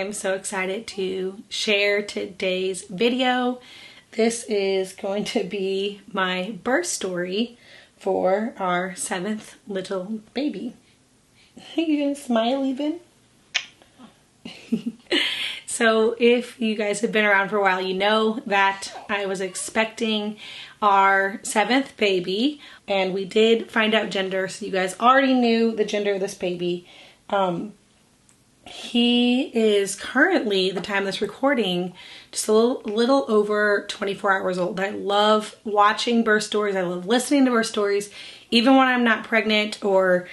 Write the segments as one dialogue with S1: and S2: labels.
S1: am so excited to share today's video. This is going to be my birth story for our 7th little baby. You gonna smile even? So if you guys have been around for a while, you know that I was expecting our 7th baby, and we did find out gender, so you guys already knew the gender of this baby. He is currently, the time of this recording, just a little over 24 hours old. I love watching birth stories. I love listening to birth stories, even when I'm not pregnant or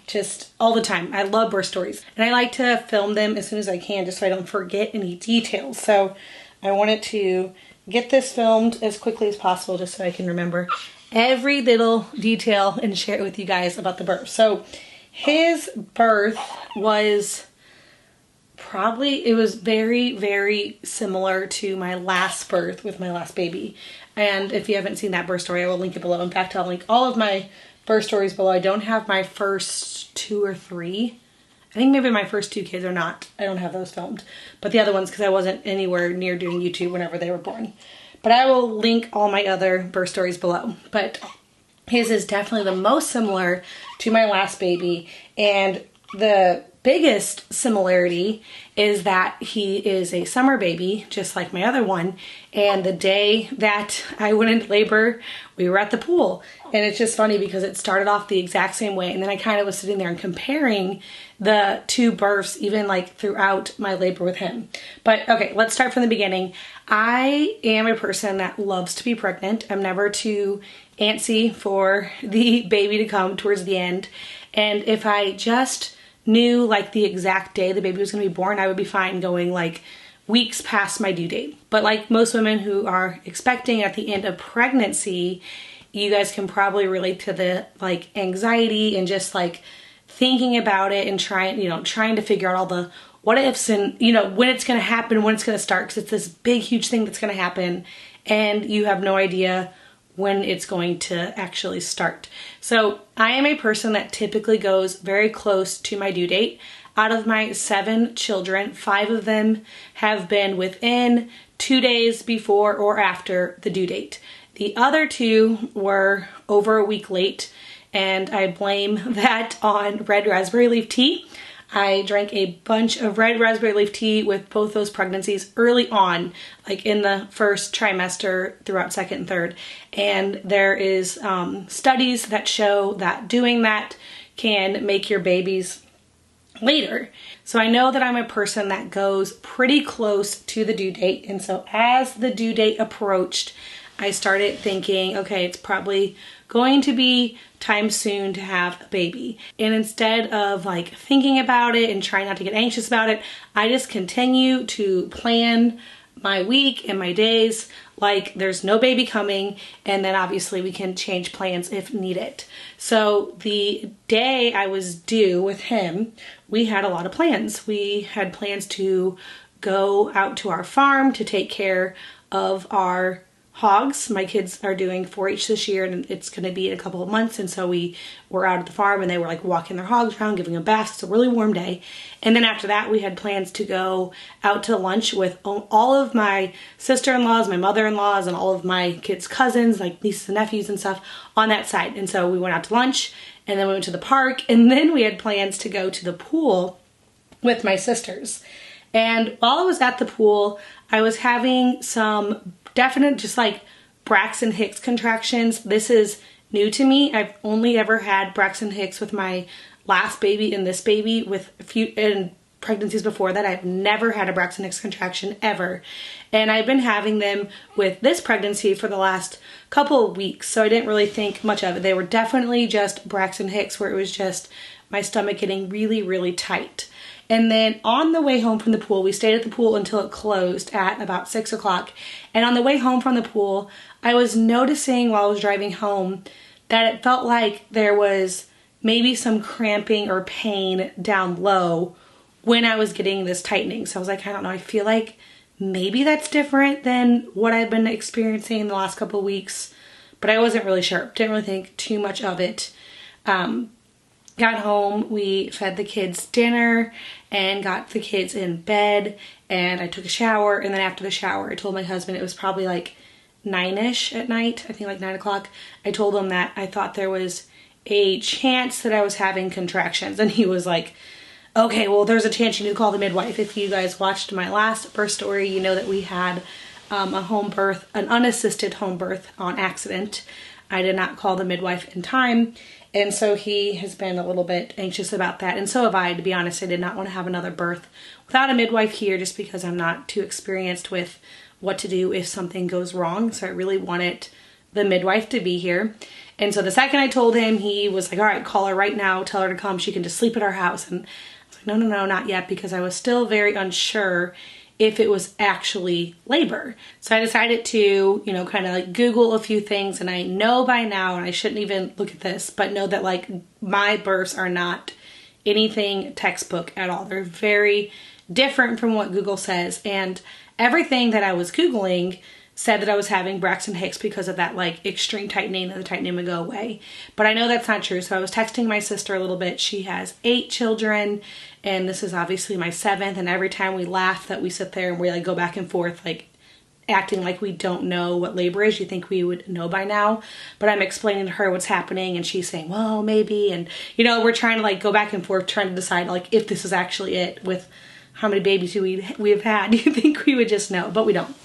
S1: just all the time. I love birth stories, and I like to film them as soon as I can just so I don't forget any details. So I wanted to get this filmed as quickly as possible just so I can remember every little detail and share it with you guys about the birth. So his birth was it was very, very similar to my last birth with my last baby. And if you haven't seen that birth story, I will link it below. In fact, I'll link all of my birth stories below. I don't have my first 2 or 3. I think maybe my first 2 kids are not. I don't have those filmed. But the other ones, because I wasn't anywhere near doing YouTube whenever they were born. But I will link all my other birth stories below. But his is definitely the most similar to my last baby. And the biggest similarity is that he is a summer baby, just like my other one. And the day that I went into labor, we were at the pool. And it's just funny because it started off the exact same way. And then I kind of was sitting there and comparing the 2 births, even like throughout my labor with him. But okay, let's start from the beginning. I am a person that loves to be pregnant. I'm never too antsy for the baby to come towards the end. And if I just knew like the exact day the baby was going to be born, I would be fine going like weeks past my due date. But like most women who are expecting at the end of pregnancy, you guys can probably relate to the like anxiety and just like thinking about it and trying to figure out all the what ifs and when it's going to happen, when it's going to start, because it's this big huge thing that's going to happen and you have no idea when it's going to actually start. So I am a person that typically goes very close to my due date. Out of my 7 children, 5 of them have been within 2 days before or after the due date. The other 2 were over a week late, and I blame that on red raspberry leaf tea. I drank a bunch of red raspberry leaf tea with both those pregnancies early on, like in the first trimester throughout 2nd and 3rd. And there is studies that show that doing that can make your babies later. So I know that I'm a person that goes pretty close to the due date. And so as the due date approached, I started thinking, okay, it's probably going to be time soon to have a baby. And instead of like thinking about it and trying not to get anxious about it, I just continue to plan my week and my days like there's no baby coming, and then obviously we can change plans if needed. So the day I was due with him, we had a lot of plans. We had plans to go out to our farm to take care of our hogs. My kids are doing 4-H this year, and it's going to be in a couple of months, and so we were out at the farm and they were like walking their hogs around, giving them baths. It's a really warm day. And then after that we had plans to go out to lunch with all of my sister-in-laws, my mother-in-laws, and all of my kids' cousins, like nieces and nephews and stuff on that side. And so we went out to lunch, and then we went to the park, and then we had plans to go to the pool with my sisters. And while I was at the pool, I was having some definite just like Braxton Hicks contractions. This is new to me. I've only ever had Braxton Hicks with my last baby and this baby. With a few in pregnancies before that, I've never had a Braxton Hicks contraction ever. And I've been having them with this pregnancy for the last couple of weeks, so I didn't really think much of it. They were definitely just Braxton Hicks, where it was just my stomach getting really, really tight. And then on the way home from the pool, we stayed at the pool until it closed at about 6 o'clock. And on the way home from the pool, I was noticing while I was driving home that it felt like there was maybe some cramping or pain down low when I was getting this tightening. So I was like, I don't know, I feel like maybe that's different than what I've been experiencing in the last couple of weeks. But I wasn't really sure. Didn't really think too much of it. got home, we fed the kids dinner and got the kids in bed, and I took a shower, and then after the shower I told my husband, it was probably like 9-ish at night, I think like 9 o'clock, I told him that I thought there was a chance that I was having contractions, and he was like, okay, well, there's a chance you need to call the midwife. If you guys watched my last birth story, you know that we had a home birth, an unassisted home birth on accident. I did not call the midwife in time, and so he has been a little bit anxious about that, and so have I. To be honest, I did not want to have another birth without a midwife here, just because I'm not too experienced with what to do if something goes wrong, so I really wanted the midwife to be here. And so the second I told him, he was like, all right, call her right now, tell her to come, she can just sleep at our house. And I was like, no, not yet, because I was still very unsure if it was actually labor. So I decided to, you know, kind of like Google a few things, and I know by now, and I shouldn't even look at this, but know that like my births are not anything textbook at all. They're very different from what Google says, and everything that I was Googling said that I was having Braxton Hicks because of that like extreme tightening, that the tightening would go away. But I know that's not true. So I was texting my sister a little bit. She has 8 children, and this is obviously my 7th. And every time we laugh that we sit there and we like go back and forth, like acting like we don't know what labor is. You think we would know by now, but I'm explaining to her what's happening, and she's saying, well, maybe. And you know, we're trying to like go back and forth, trying to decide like if this is actually it, with how many babies we have had. You think we would just know, but we don't.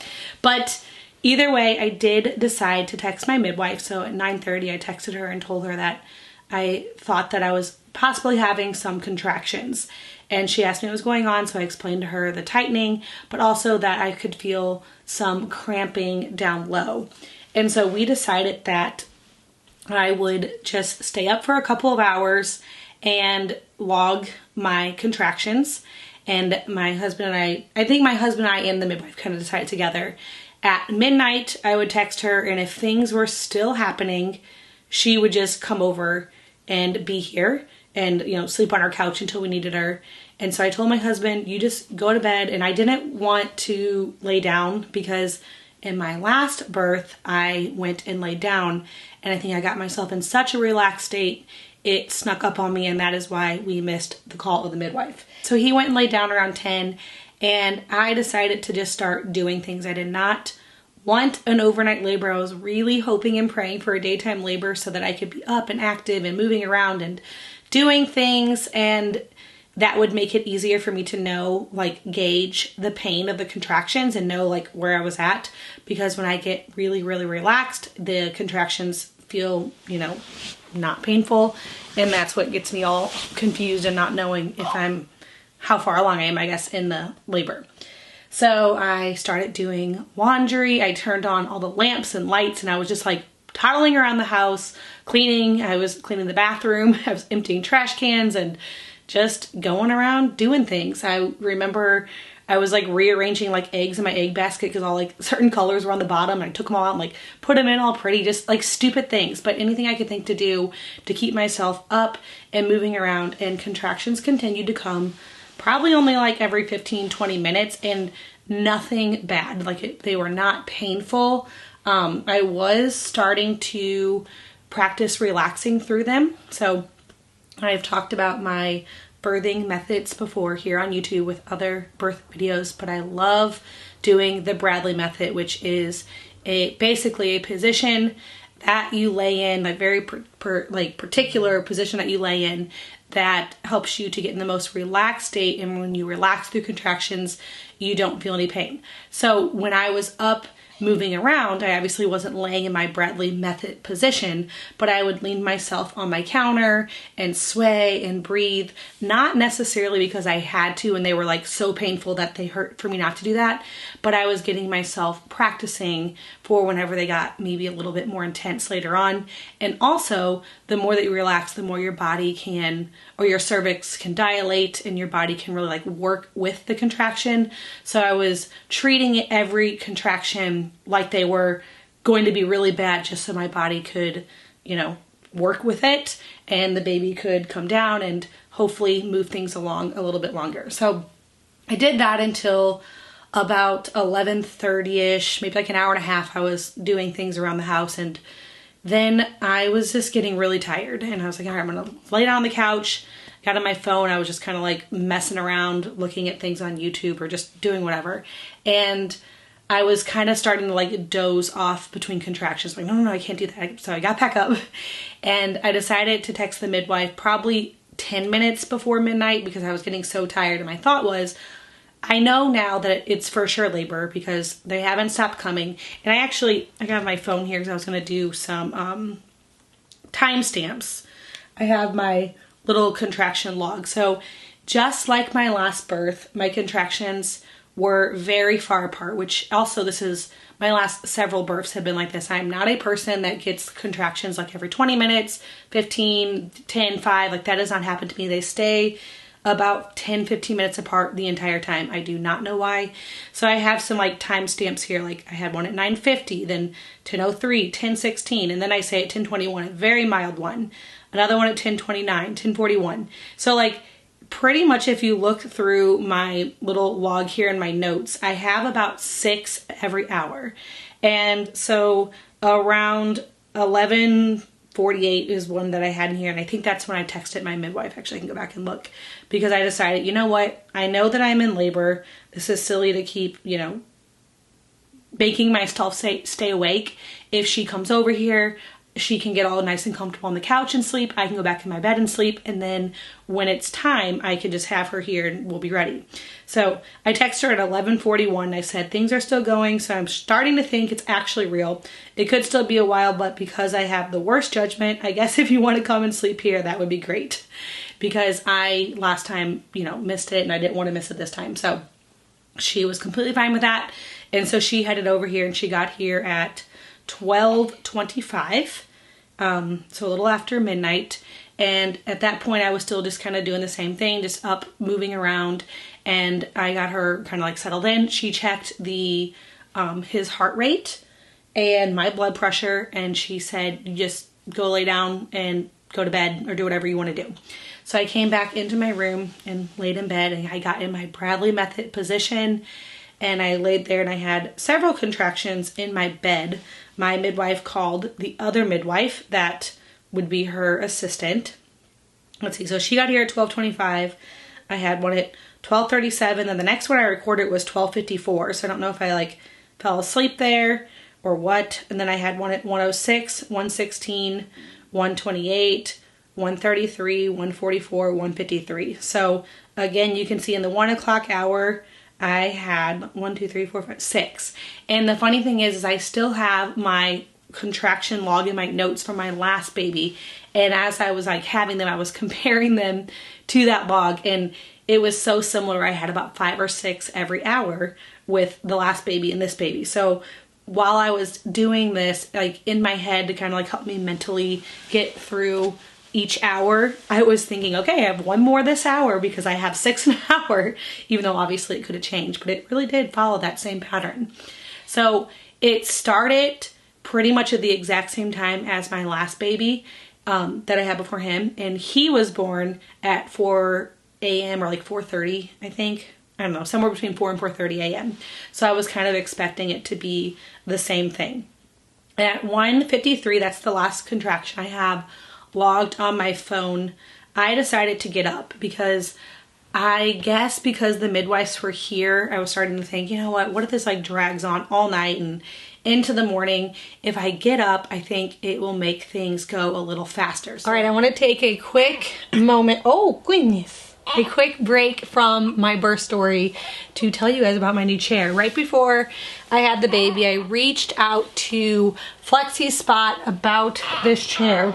S1: But either way, I did decide to text my midwife. So at 9:30, I texted her and told her that I thought that I was possibly having some contractions. And she asked me what was going on, so I explained to her the tightening, but also that I could feel some cramping down low. And so we decided that I would just stay up for a couple of hours and log my contractions. And my husband and I think my husband and I and the midwife kind of decided together. At midnight, I would text her, and if things were still happening, she would just come over and be here and, you know, sleep on our couch until we needed her. And so I told my husband, you just go to bed. And I didn't want to lay down, because in my last birth, I went and laid down, and I think I got myself in such a relaxed state, it snuck up on me, and that is why we missed the call of the midwife. So he went and laid down around 10, and I decided to just start doing things. I did not want an overnight labor. I was really hoping and praying for a daytime labor so that I could be up and active and moving around and doing things, and that would make it easier for me to know, like, gauge the pain of the contractions and know like where I was at, because when I get really, really relaxed, the contractions feel, you know, not painful, and that's what gets me all confused and not knowing if how far along I am, I guess, in the labor. So I started doing laundry. I turned on all the lamps and lights, and I was just like toddling around the house, cleaning. I was cleaning the bathroom. I was emptying trash cans and just going around doing things. I remember I was like rearranging like eggs in my egg basket because all like certain colors were on the bottom. I took them all out and like put them in all pretty, just like stupid things, but anything I could think to do to keep myself up and moving around. And contractions continued to come, probably only like every 15-20 minutes, and nothing bad. Like they were not painful. I was starting to practice relaxing through them. So I've talked about my birthing methods before here on YouTube with other birth videos, but I love doing the Bradley method, which is basically a position that you lay in, like very particular position that you lay in that helps you to get in the most relaxed state. And when you relax through contractions, you don't feel any pain. So when I was up moving around, I obviously wasn't laying in my Bradley method position, but I would lean myself on my counter and sway and breathe, not necessarily because I had to and they were like so painful that they hurt for me not to do that, but I was getting myself practicing for whenever they got maybe a little bit more intense later on. And also, the more that you relax, the more your body can, or your cervix can dilate, and your body can really like work with the contraction. So I was treating every contraction like they were going to be really bad, just so my body could, you know, work with it and the baby could come down and hopefully move things along a little bit longer. So I did that until about 11:30ish, maybe like an hour and a half. I was doing things around the house and then I was just getting really tired and I was like, all right, I'm gonna lay down on the couch. Got on my phone. I was just kind of like messing around, looking at things on YouTube or just doing whatever. And I was kind of starting to like doze off between contractions. Like, no, I can't do that. So I got back up and I decided to text the midwife probably 10 minutes before midnight because I was getting so tired. And my thought was, I know now that it's for sure labor because they haven't stopped coming. And I got my phone here because I was going to do some timestamps. I have my little contraction log. So just like my last birth, my contractions were very far apart, which also this is my last several births have been like this. I'm not a person that gets contractions like every 20 minutes, 15, 10, 5. Like that does not happen to me. They stay about 10, 15 minutes apart the entire time. I do not know why. So I have some like timestamps here. Like I had one at 9:50, then 10:03, 10:16, and then I say at 10:21, a very mild one. Another one at 10:29, 10:41. So like pretty much if you look through my little log here in my notes, I have about 6 every hour. And so around 11:48 is one that I had in here. And I think that's when I texted my midwife. Actually, I can go back and look because I decided, you know what? I know that I'm in labor. This is silly to keep, making myself stay awake. If she comes over here, she can get all nice and comfortable on the couch and sleep. I can go back in my bed and sleep. And then when it's time, I can just have her here and we'll be ready. So I texted her at 11:41. I said, things are still going. So I'm starting to think it's actually real. It could still be a while, but because I have the worst judgment, I guess if you want to come and sleep here, that would be great. Because I last time, missed it and I didn't want to miss it this time. So she was completely fine with that. And so she headed over here and she got here at 12:25, so a little after midnight. And at that point I was still just kind of doing the same thing, just up, moving around, and I got her kind of like settled in. She checked the his heart rate and my blood pressure, and she said, you just go lay down and go to bed or do whatever you want to do. So I came back into my room and laid in bed, and I got in my Bradley method position. And I laid there and I had several contractions in my bed. My midwife called the other midwife that would be her assistant. Let's see, so she got here at 12:25. I had one at 12:37, and the next one I recorded was 12:54. So I don't know if I fell asleep there or what. And then I had one at 1:06, 1:16, 1:28, 1:33, 1:44, 1:53. So again, you can see in the 1 o'clock hour, I had 1, 2, 3, 4, 5, 6. And the funny thing is I still have my contraction log in my notes from my last baby. And as I was having them, I was comparing them to that log, and it was so similar. I had about 5 or 6 every hour with the last baby and this baby. So while I was doing this, in my head to kind of help me mentally get through each hour, I was thinking, okay, I have 1 more this hour because I have 6 an hour, even though obviously it could have changed, but it really did follow that same pattern. So it started pretty much at the exact same time as my last baby that I had before him, and he was born at 4 a.m. or 4:30, I think. I don't know, somewhere between 4 and 4:30 a.m. So I was kind of expecting it to be the same thing. At 1:53, that's the last contraction I have logged on my phone, I decided to get up because I guess because the midwives were here, I was starting to think, you know what if this drags on all night and into the morning? If I get up, I think it will make things go a little faster. So, all right, I want to take a quick moment. Oh, goodness. A quick break from my birth story to tell you guys about my new chair. Right before I had the baby, I reached out to Flexi Spot about this chair.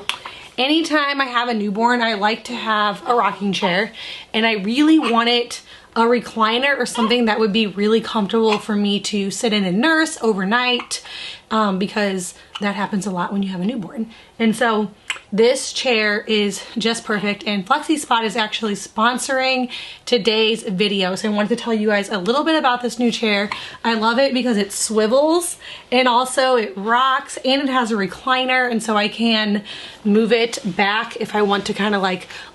S1: Anytime I have a newborn, I like to have a rocking chair, and I really wanted a recliner or something that would be really comfortable for me to sit in and nurse overnight, because that happens a lot when you have a newborn. And so this chair is just perfect, and Flexi Spot is actually sponsoring today's video. So I wanted to tell you guys a little bit about this new chair. I love it because it swivels and also it rocks, and it has a recliner, and so I can move it back if I want to kind of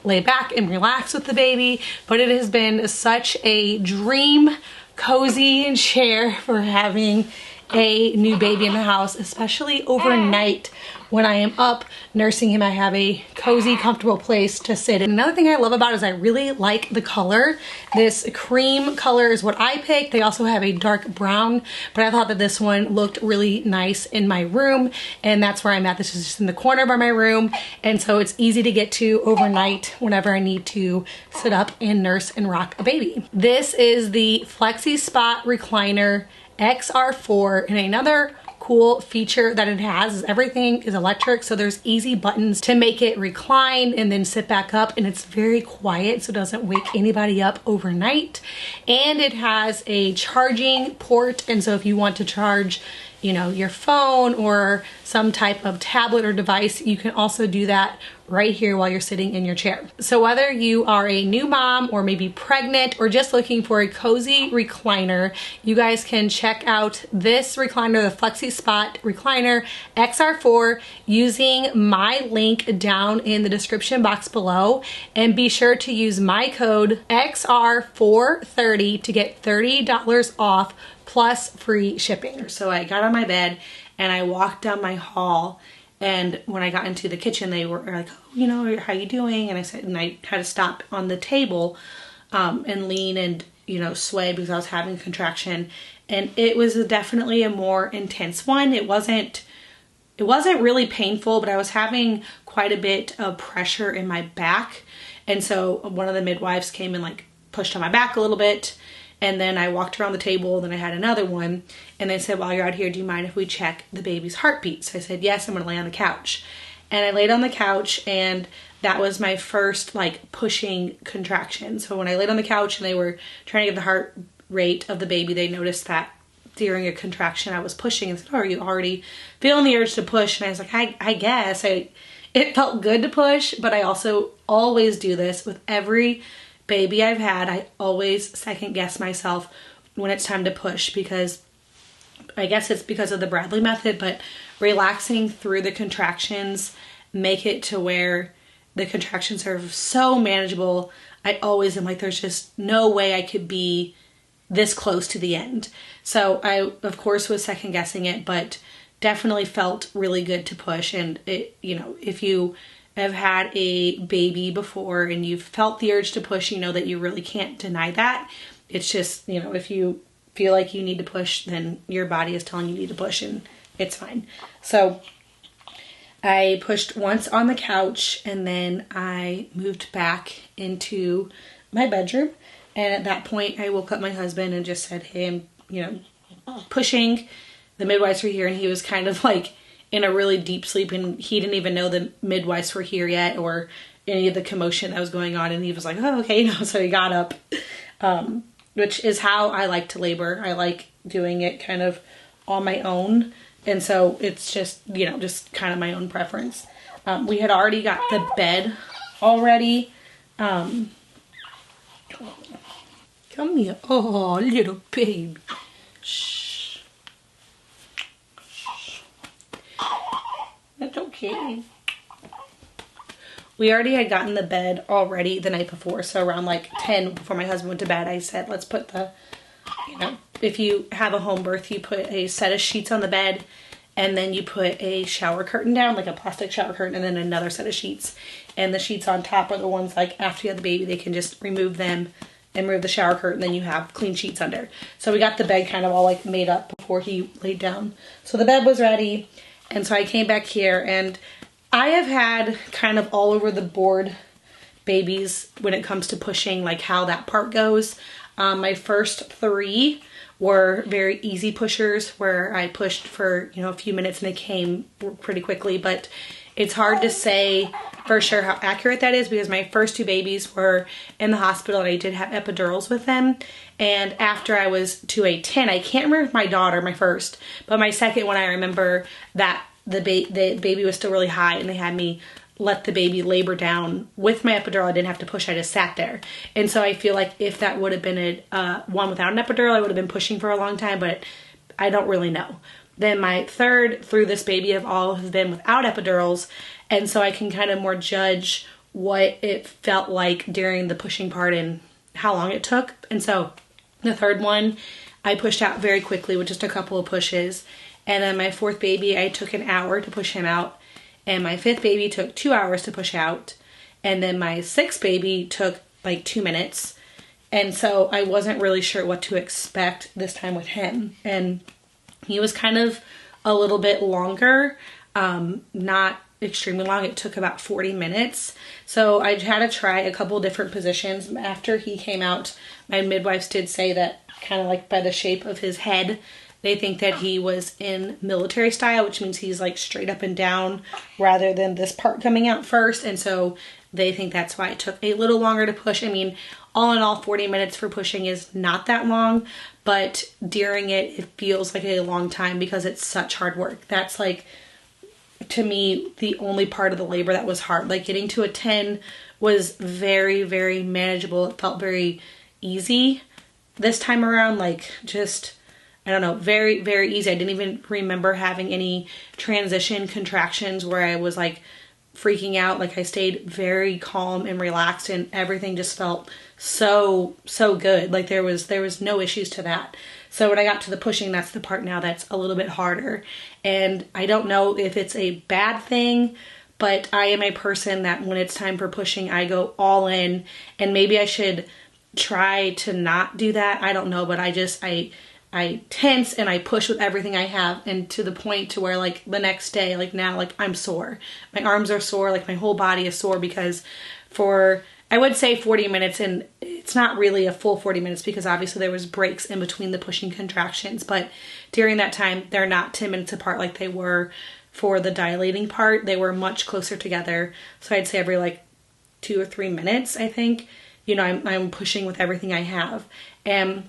S1: lay back and relax with the baby. But it has been such a dream cozy chair for having a new baby in the house, especially overnight. When I am up nursing him, I have a cozy, comfortable place to sit. And another thing I love about it is I really like the color. This cream color is what I picked. They also have a dark brown, but I thought that this one looked really nice in my room, and that's where I'm at. This is just in the corner by my room, and so it's easy to get to overnight whenever I need to sit up and nurse and rock a baby. This is the Flexi Spot Recliner XR4, and another cool feature that it has is everything is electric, so there's easy buttons to make it recline and then sit back up, and it's very quiet so it doesn't wake anybody up overnight. And it has a charging port, and so if you want to charge, you know, your phone or some type of tablet or device, you can also do that right here while you're sitting in your chair. So whether you are a new mom or maybe pregnant or just looking for a cozy recliner, you guys can check out this recliner, the Flexi Spot Recliner XR4, using my link down in the description box below, and be sure to use my code XR430 to get $30 off plus free shipping. So I got on my bed and I walked down my hall, and when I got into the kitchen, they were like, oh, you know, how you doing? And I said, and I had to stop on the table and lean and, you know, sway because I was having a contraction. And it was definitely a more intense one. It wasn't really painful, but I was having quite a bit of pressure in my back. And so one of the midwives came and like pushed on my back a little bit. And then I walked around the table, then I had another one, and they said, while you're out here, do you mind if we check the baby's heartbeat? So I said, yes, I'm gonna lay on the couch. And I laid on the couch, and that was my first like pushing contraction. So when I laid on the couch and they were trying to get the heart rate of the baby, they noticed that during a contraction I was pushing and said, oh, are you already feeling the urge to push? And I was like, I guess. It felt good to push, but I also always do this with every baby I've had. I always second guess myself when it's time to push, because I guess it's because of the Bradley method, but relaxing through the contractions make it to where the contractions are so manageable. I always am like, there's just no way I could be this close to the end. So I, of course, was second guessing it, but definitely felt really good to push. And it, you know, if you have had a baby before and you've felt the urge to push, you know that you really can't deny that. It's just, you know, if you feel like you need to push, then your body is telling you need to push, and it's fine. So I pushed once on the couch, and then I moved back into my bedroom. And at that point I woke up my husband and just said, hey, I'm, you know, pushing. The midwives were here, and he was kind of like in a really deep sleep, and he didn't even know the midwives were here yet or any of the commotion that was going on. And he was like, oh, okay, you know, so he got up, which is how I like to labor. I like doing it kind of on my own. And so it's just, you know, just kind of my own preference. We had already got the bed already. Come here. Oh, little baby. Shh. That's okay. We already had gotten the bed already the night before. So around like 10 before my husband went to bed, I said, let's put the, you know, if you have a home birth, you put a set of sheets on the bed, and then you put a shower curtain down, like a plastic shower curtain, and then another set of sheets. And the sheets on top are the ones like after you have the baby, they can just remove them and remove the shower curtain, then you have clean sheets under. So we got the bed kind of all like made up before he laid down. So the bed was ready. And so I came back here, and I have had kind of all over the board babies when it comes to pushing, like how that part goes. My first 3 were very easy pushers where I pushed for, you know, a few minutes and they came pretty quickly, but it's hard to say for sure how accurate that is because my first 2 babies were in the hospital and I did have epidurals with them. And after I was to a 10, I can't remember my daughter, my first, but my second one, I remember that the baby was still really high and they had me let the baby labor down with my epidural. I didn't have to push, I just sat there. And so I feel like if that would have been a one without an epidural, I would have been pushing for a long time, but I don't really know. Then my third through this baby have all have been without epidurals, and so I can kind of more judge what it felt like during the pushing part and how long it took. And so the third one, I pushed out very quickly with just a couple of pushes. And then my fourth baby, I took an hour to push him out. And my fifth baby took 2 hours to push out. And then my sixth baby took like 2 minutes. And so I wasn't really sure what to expect this time with him. And he was kind of a little bit longer, not extremely long. It took about 40 minutes. So I had to try a couple different positions. After he came out, my midwives did say that kind of like by the shape of his head, they think that he was in military style, which means he's like straight up and down rather than this part coming out first. And so they think that's why it took a little longer to push. I mean, all in all, 40 minutes for pushing is not that long, but during it, it feels like a long time because it's such hard work. That's like, to me, the only part of the labor that was hard. Like getting to a 10 was very, very manageable. It felt very easy this time around, like just, I don't know, very, very easy. I didn't even remember having any transition contractions where I was like freaking out. Like I stayed very calm and relaxed and everything just felt so good. Like there was no issues to that. So when I got to the pushing, that's the part now that's a little bit harder. And I don't know if it's a bad thing, but I am a person that when it's time for pushing, I go all in, and maybe I should try to not do that. I don't know, but I tense and I push with everything I have, and to the point to where like the next day, like now, like I'm sore. My arms are sore, like my whole body is sore because for, I would say 40 minutes, and it's not really a full 40 minutes because obviously there was breaks in between the pushing contractions, but during that time, they're not 10 minutes apart like they were for the dilating part. They were much closer together. So I'd say every like 2 or 3 minutes, I think, you know, I'm pushing with everything I have. And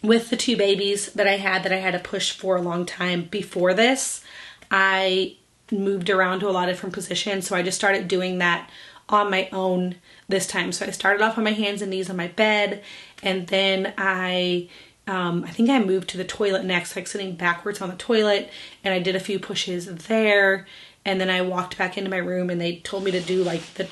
S1: with the 2 babies that I had to push for a long time before this, I moved around to a lot of different positions. So I just started doing that on my own this time. So I started off on my hands and knees on my bed, and then I think I moved to the toilet next, like sitting backwards on the toilet, and I did a few pushes there, and then I walked back into my room and they told me to do like the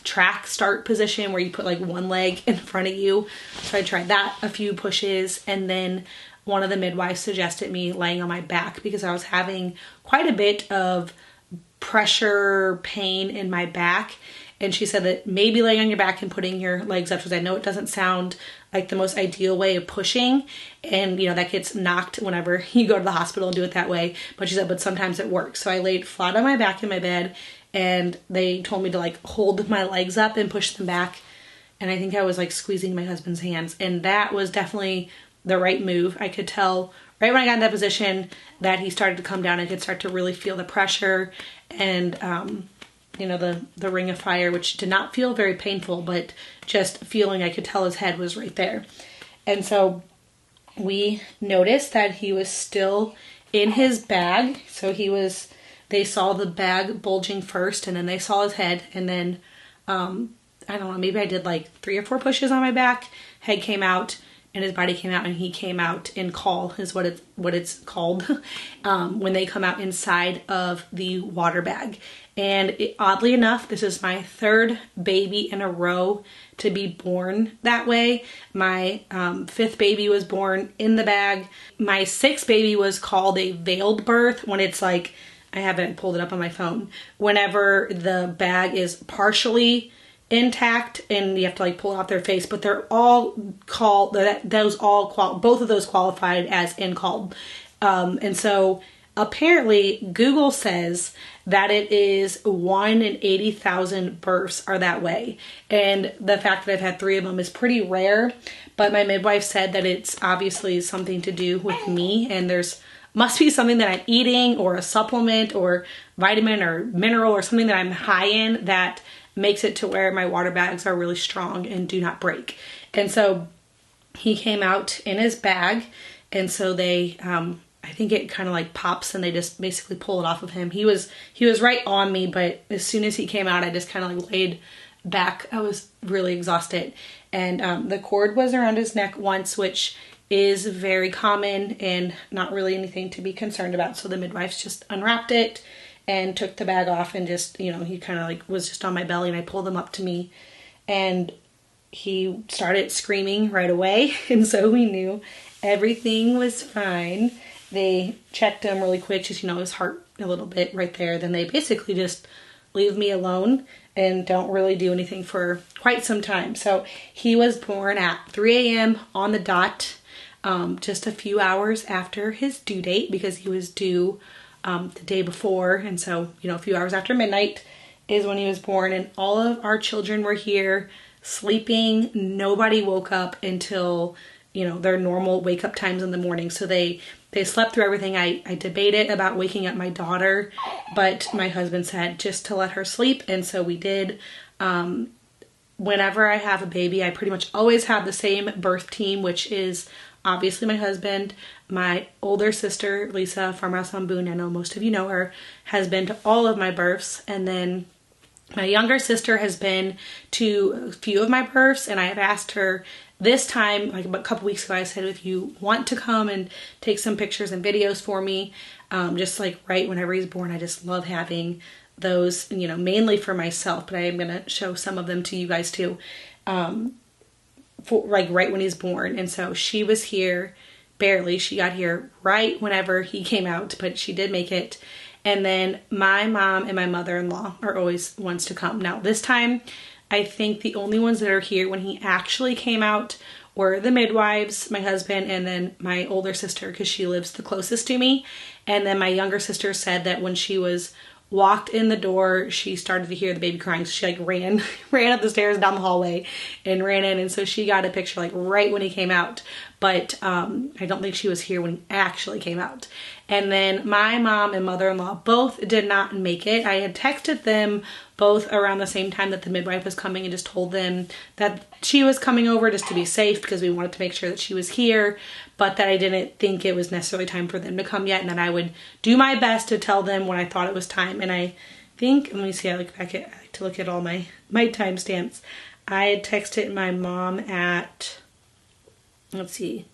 S1: track start position where you put like one leg in front of you. So I tried that, a few pushes, and then one of the midwives suggested me laying on my back because I was having quite a bit of pressure pain in my back, and she said that maybe laying on your back and putting your legs up, because I know it doesn't sound like the most ideal way of pushing, and you know that gets knocked whenever you go to the hospital and do it that way, but she said but sometimes it works. So I laid flat on my back in my bed, and they told me to like hold my legs up and push them back, and I think I was like squeezing my husband's hands, and that was definitely the right move. I could tell right when I got in that position that he started to come down. I could start to really feel the pressure and you know, the ring of fire, which did not feel very painful, but just feeling, I could tell his head was right there. And so we noticed that he was still in his bag. So they saw the bag bulging first, and then they saw his head, and then I don't know, maybe I did like 3 or 4 pushes on my back, head came out, and his body came out, and he came out in call is what it's called when they come out inside of the water bag. And oddly enough, this is my 3rd baby in a row to be born that way. My 5th baby was born in the bag. My 6th baby was called a veiled birth when it's like, I haven't pulled it up on my phone, whenever the bag is partially intact and you have to like pull out their face, but they're all called, both of those qualified as incalled. And so apparently Google says that it is 1 in 80,000 births are that way. And the fact that I've had 3 of them is pretty rare, but my midwife said that it's obviously something to do with me, and must be something that I'm eating or a supplement or vitamin or mineral or something that I'm high in that makes it to where my water bags are really strong and do not break. And so he came out in his bag, and so they I think it kind of like pops and they just basically pull it off of him. He was right on me, but as soon as he came out, I just kind of like laid back. I was really exhausted. And the cord was around his neck once, which is very common and not really anything to be concerned about. So the midwives just unwrapped it and took the bag off, and just, you know, he kind of like was just on my belly, and I pulled him up to me, and he started screaming right away. And so we knew everything was fine. They checked him really quick, just, his heart a little bit right there. Then they basically just leave me alone and don't really do anything for quite some time. So he was born at 3 a.m. on the dot, just a few hours after his due date, because he was due the day before. And so, a few hours after midnight is when he was born, and all of our children were here sleeping. Nobody woke up until, their normal wake up times in the morning. So they slept through everything. I debated about waking up my daughter, but my husband said just to let her sleep. And so we did. Whenever I have a baby, I pretty much always have the same birth team, which is obviously my husband. My older sister, Lisa, Farmhouse on Boone, I know most of you know her, has been to all of my births. And then my younger sister has been to a few of my births, and I have asked her this time, like a couple weeks ago, I said, if you want to come and take some pictures and videos for me, just like right whenever he's born. I just love having those, mainly for myself, but I am going to show some of them to you guys too, for like right when he's born. And so she was here barely. She got here right whenever he came out, but she did make it. And then my mom and my mother-in-law are always ones to come. Now this time, I think the only ones that are here when he actually came out were the midwives, my husband, and then my older sister, because she lives the closest to me. And then my younger sister said that when she walked in the door, she started to hear the baby crying. So she like ran up the stairs down the hallway and ran in. And so she got a picture like right when he came out. But I don't think she was here when he actually came out. And then my mom and mother-in-law both did not make it. I had texted them both around the same time that the midwife was coming and just told them that she was coming over just to be safe, because we wanted to make sure that she was here, but that I didn't think it was necessarily time for them to come yet, and that I would do my best to tell them when I thought it was time. And I think, let me see, I like to look at all my timestamps. I had texted my mom at, let's see,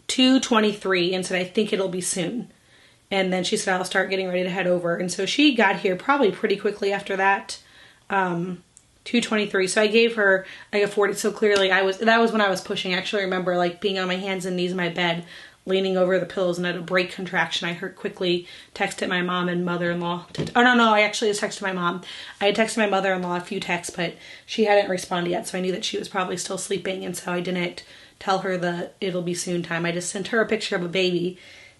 S1: 2:23 and said, I think it'll be soon. And then she said, I'll start getting ready to head over. And so she got here probably pretty quickly after that, 2:23. So I gave her like a 40. So clearly that was when I was pushing. I actually remember like being on my hands and knees in my bed, leaning over the pillows, and at a break contraction, I quickly texted my mom and mother-in-law. I actually just texted my mom. I had texted my mother-in-law a few texts, but she hadn't responded yet. So I knew that she was probably still sleeping. And so I didn't tell her the it'll be soon time. I just sent her a picture of a baby,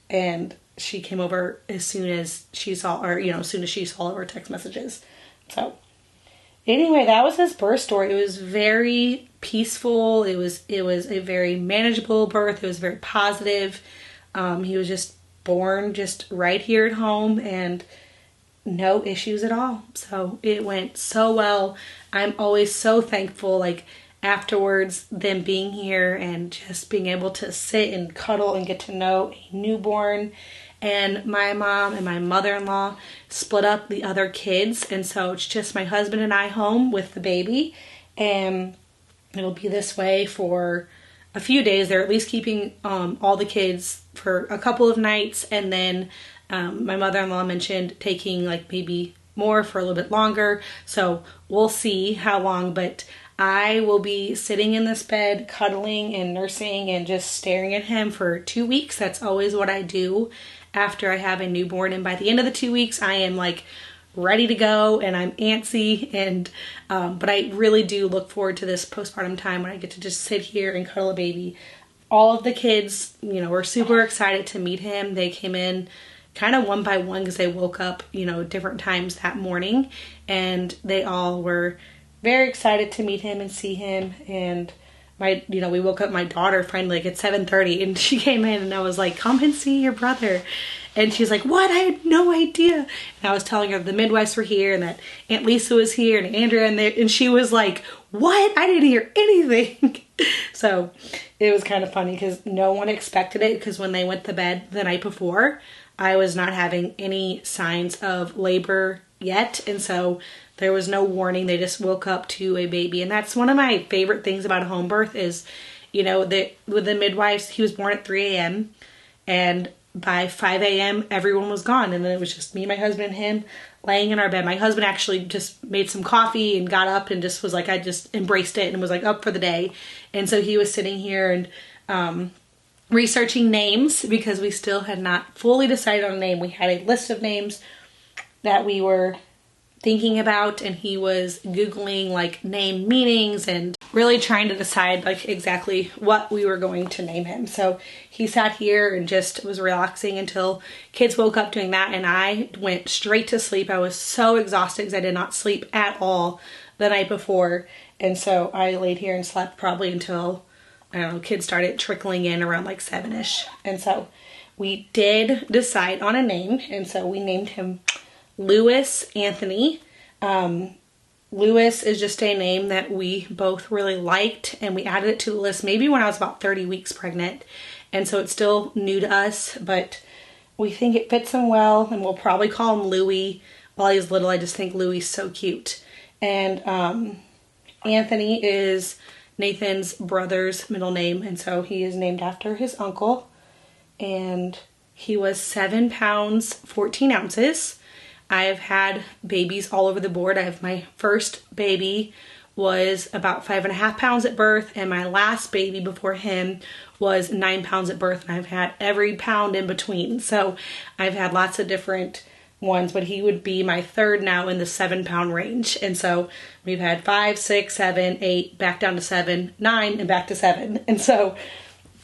S1: and she came over as soon as she saw, or as soon as she saw her text messages. So anyway, that was his birth story. It was very peaceful. It was a very manageable birth. It was very positive. He was just born just right here at home and no issues at all. So it went so well. I'm always so thankful, like afterwards, them being here and just being able to sit and cuddle and get to know a newborn. And my mom and my mother-in-law split up the other kids, and so it's just my husband and I home with the baby, and it'll be this way for a few days. They're at least keeping all the kids for a couple of nights, and then my mother-in-law mentioned taking like maybe more for a little bit longer, so we'll see how long. But I will be sitting in this bed, cuddling and nursing and just staring at him for 2 weeks. That's always what I do after I have a newborn. And by the end of the 2 weeks, I am like ready to go and I'm antsy. And but I really do look forward to this postpartum time when I get to just sit here and cuddle a baby. All of the kids, were super excited to meet him. They came in kind of one by one because they woke up, different times that morning, and they all were very excited to meet him and see him. And we woke up my daughter finally like at 7:30, and she came in and I was like, come and see your brother. And she's like, what? I had no idea. And I was telling her the midwives were here and that Aunt Lisa was here and Andrea, and she was like, what? I didn't hear anything. So it was kind of funny because no one expected it, because when they went to bed the night before, I was not having any signs of labor yet. And so there was no warning. They just woke up to a baby. And that's one of my favorite things about a home birth is, with the midwives, he was born at 3 a.m. and by 5 a.m. everyone was gone, and then it was just me, my husband, and him laying in our bed. My husband actually just made some coffee and got up and just was like, I just embraced it and was like up for the day. And so he was sitting here and researching names because we still had not fully decided on a name. We had a list of names that we were thinking about, and he was Googling like name meanings and really trying to decide like exactly what we were going to name him. So he sat here and just was relaxing until kids woke up doing that, and I went straight to sleep. I was so exhausted because I did not sleep at all the night before, and so I laid here and slept probably until, I don't know, kids started trickling in around like 7-ish. And so we did decide on a name, and so we named him Lewis Anthony. Lewis is just a name that we both really liked, and we added it to the list maybe when I was about 30 weeks pregnant. And so it's still new to us, but we think it fits him well, and we'll probably call him Louie. While he's little, I just think Louie's so cute. And Anthony is Nathan's brother's middle name, and so he is named after his uncle. And he was 7 pounds, 14 ounces. I've had babies all over the board. I have my first baby was about 5.5 pounds at birth, and my last baby before him was 9 pounds at birth, and I've had every pound in between. So I've had lots of different ones, but he would be my third now in the 7-pound range. And so we've had 5, 6, 7, 8, back down to 7, 9, and back to 7. And so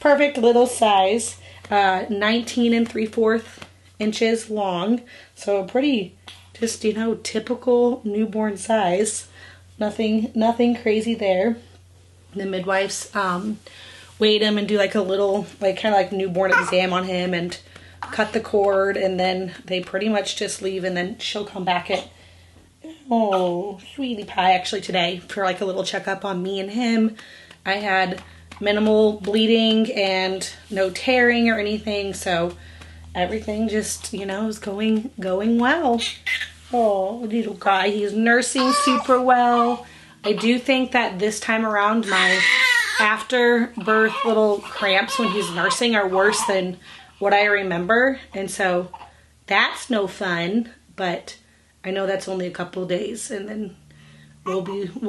S1: perfect little size, 19 3/4 inches long. So a pretty just, you know, typical newborn size. Nothing crazy there. The midwives weighed him and do like a little, like kind of like newborn exam on him and cut the cord, and then they pretty much just leave, and then she'll come back at, oh, sweetie pie, actually today for like a little checkup on me and him. I had minimal bleeding and no tearing or anything, so everything just, you know, is going well. Oh, little guy, he's nursing super well. I do think that this time around my after birth little cramps when he's nursing are worse than what I remember, and so that's no fun, but I know that's only a couple of days, and then we'll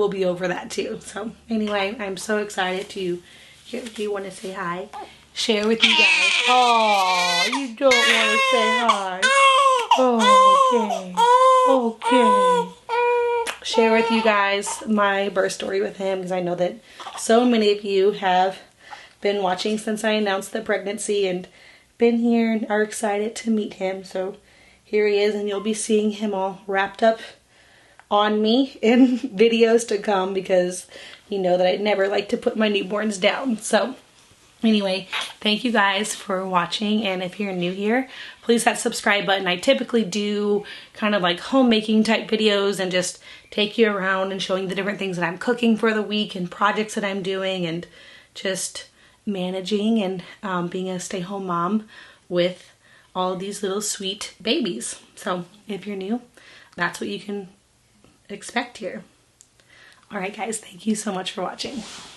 S1: be over that too. So anyway, I'm so excited to hear. Do you want to say hi? Share with you guys. Oh, you don't want to say hi. Oh, okay. Share with you guys my birth story with him, because I know that so many of you have been watching since I announced the pregnancy and been here and are excited to meet him. So here he is, and you'll be seeing him all wrapped up on me in videos to come, because you know that I never like to put my newborns down. So anyway, thank you guys for watching, and if you're new here, please hit that subscribe button. I typically do kind of like homemaking type videos and just take you around and showing the different things that I'm cooking for the week and projects that I'm doing and just managing and being a stay-home mom with all of these little sweet babies. So if you're new, that's what you can expect here. All right, guys, thank you so much for watching.